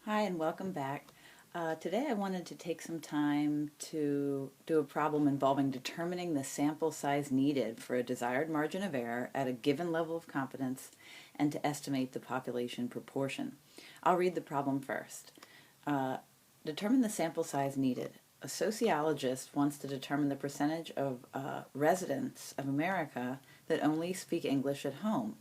Hi and welcome back. Today I wanted to take some time to do a problem involving determining the sample size needed for a desired margin of error at a given level of confidence and to estimate the population proportion. I'll read the problem first. Determine the sample size needed. A sociologist wants to determine the percentage of residents of America that only speak English at home.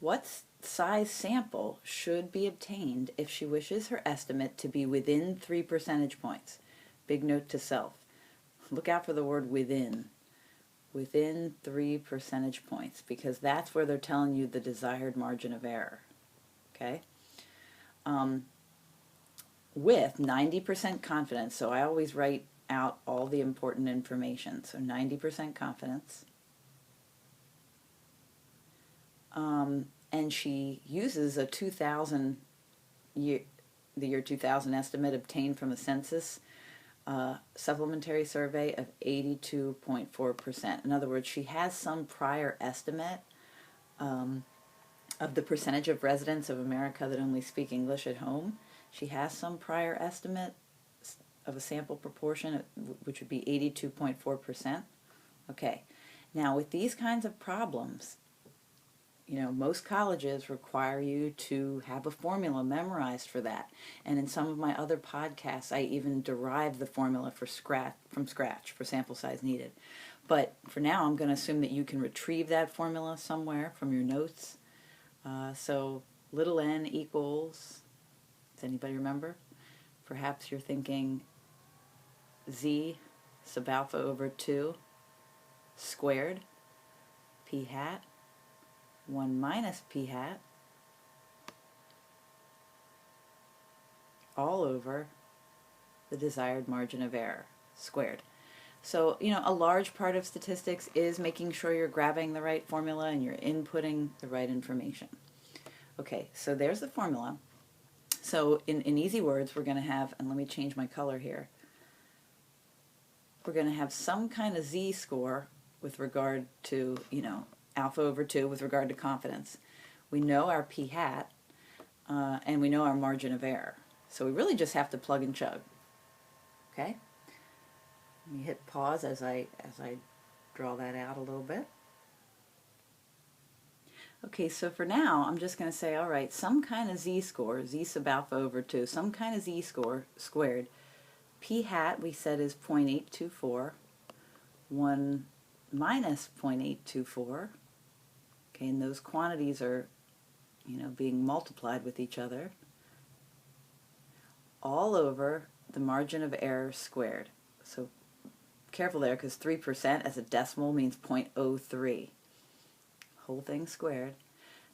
What size sample should be obtained if she wishes her estimate to be within 3 percentage points? Big note to self. Look out for the word within. Within 3 percentage points, because that's where they're telling you the desired margin of error. Okay? With 90% confidence, so I always write out all the important information. So 90% confidence. And she uses a 2000 year, the year 2000 estimate obtained from a census supplementary survey of 82.4%. In other words, she has some prior estimate of the percentage of residents of America that only speak English at home. She has some prior estimate of a sample proportion, which would be 82.4%. Okay, now with these kinds of problems, most colleges require you to have a formula memorized for that. And in some of my other podcasts, I even derive the formula from scratch for sample size needed. But for now, I'm going to assume that you can retrieve that formula somewhere from your notes. So little n equals, does anybody remember? Perhaps you're thinking z sub alpha over 2 squared p hat 1 minus p hat all over the desired margin of error squared. So, a large part of statistics is making sure you're grabbing the right formula and you're inputting the right information. Okay, so there's the formula. So in easy words, we're going to have, and let me change my color here, we're going to have some kind of z-score with regard to, alpha over 2 with regard to confidence. We know our p hat, and we know our margin of error. So we really just have to plug and chug. Okay? Let me hit pause as I draw that out a little bit. Okay, so for now, I'm just going to say, all right, some kind of z-score, z sub alpha over 2, some kind of z-score squared. P hat, we said, is 0.824. 1 minus 0.824. Okay, and those quantities are, being multiplied with each other, all over the margin of error squared. So careful there, because 3% as a decimal means 0.03. Whole thing squared.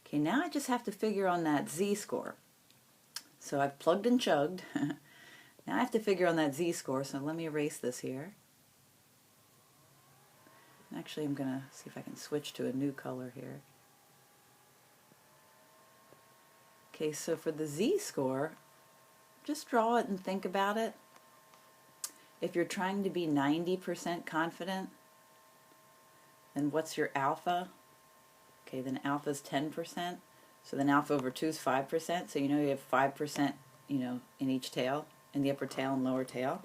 Okay, now I just have to figure on that z-score. So I've plugged and chugged. Now I have to figure on that z-score, so let me erase this here. Actually, I'm going to see if I can switch to a new color here. Okay, so for the z-score, just draw it and think about it. If you're trying to be 90% confident, then what's your alpha? Okay, then alpha is 10%. So then alpha over 2 is 5%. So you have 5%, in each tail, in the upper tail and lower tail.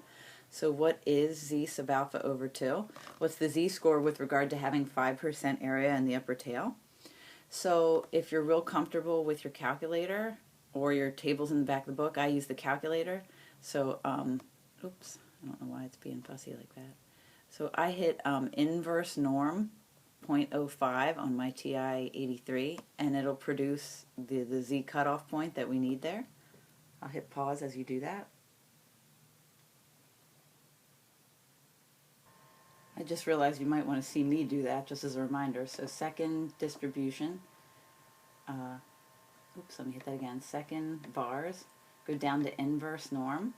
So what is z sub alpha over 2? What's the z-score with regard to having 5% area in the upper tail? So if you're real comfortable with your calculator or your tables in the back of the book, I use the calculator. So, oops, I don't know why it's being fussy like that. So I hit inverse norm 0.05 on my TI-83, and it'll produce the z cutoff point that we need there. I'll hit pause as you do that. I just realized you might want to see me do that just as a reminder. So second distribution, oops, let me hit that again. Second bars, go down to inverse norm,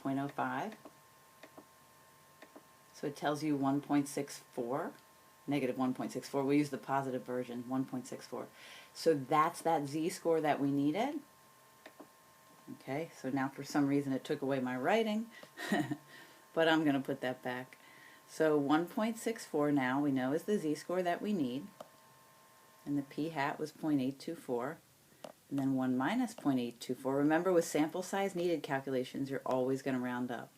0.05. So it tells you 1.64, negative 1.64. We use the positive version, 1.64. So that's that z-score that we needed. Okay, so now for some reason it took away my writing, but I'm going to put that back. So 1.64 now we know is the z-score that we need, and the p hat was 0.824. and then 1 minus 0.824. Remember, with sample size needed calculations, you're always going to round up.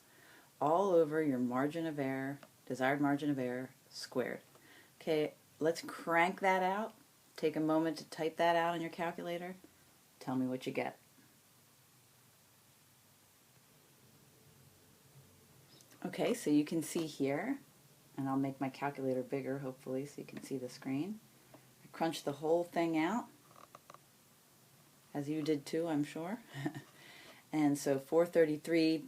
All over your margin of error, desired margin of error, squared. Okay, let's crank that out. Take a moment to type that out on your calculator. Tell me what you get. Okay, so you can see here, and I'll make my calculator bigger hopefully so you can see the screen. I crunched the whole thing out, as you did too, I'm sure. And so 433,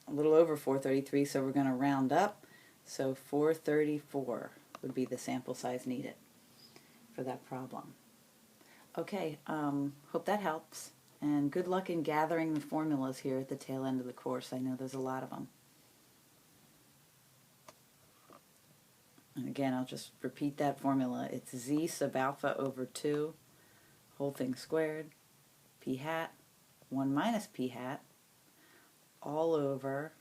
a little over 433, so we're going to round up. So 434 would be the sample size needed for that problem. Okay, hope that helps. And good luck in gathering the formulas here at the tail end of the course. I know there's a lot of them. And again, I'll just repeat that formula. It's z sub alpha over 2, whole thing squared, p hat, 1 minus p hat, all over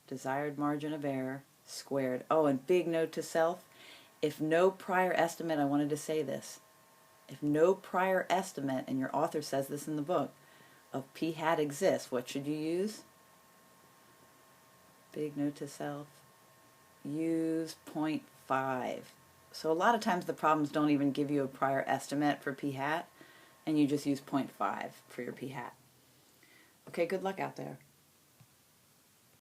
desired margin of error squared. Oh, and big note to self, if no prior estimate, I wanted to say this, if no prior estimate, and your author says this in the book, of p hat exists, what should you use? Big note to self, use 0.5. So a lot of times the problems don't even give you a prior estimate for p hat, and you just use 0.5 for your p hat. Okay, good luck out there.